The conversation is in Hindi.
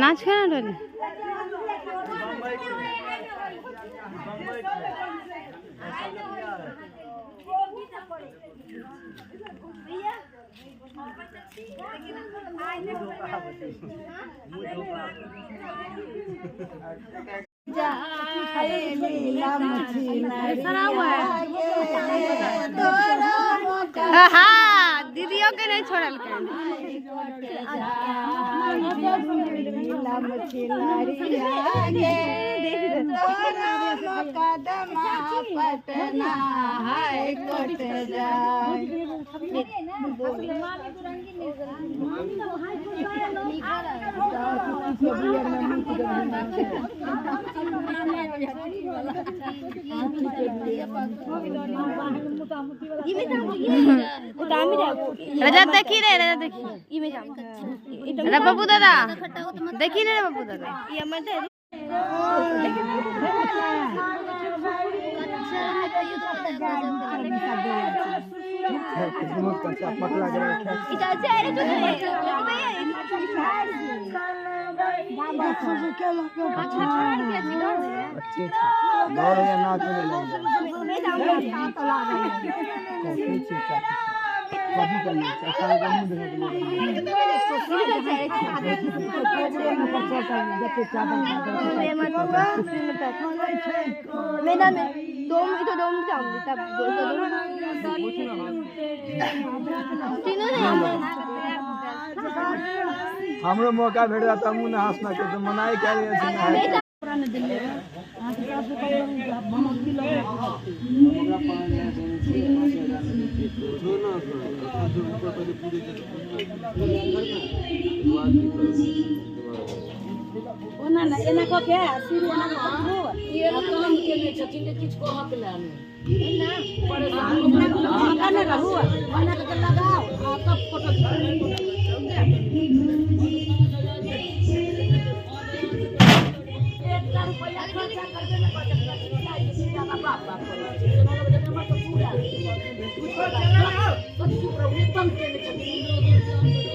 नाच खेला डरे हाँ दीदियों के नहीं छोड़ल पटना हाय कोट रजत देखी रे रजत देखी अरे बाबू दादा देखी रे बाबू दादा हमरो मौका भेट जाता हमू ना हंसना के तो मनाई क्या ओना ना एना को के सिर ओना को ये काम के ले छथिन के किछ को हक लाने ना परेशान ना रहू ओना के लगाओ आ तब फोटो रुपया खर्चा कर देना ज्यादा बाप बाप पूरा कुछ चला तो एकदम के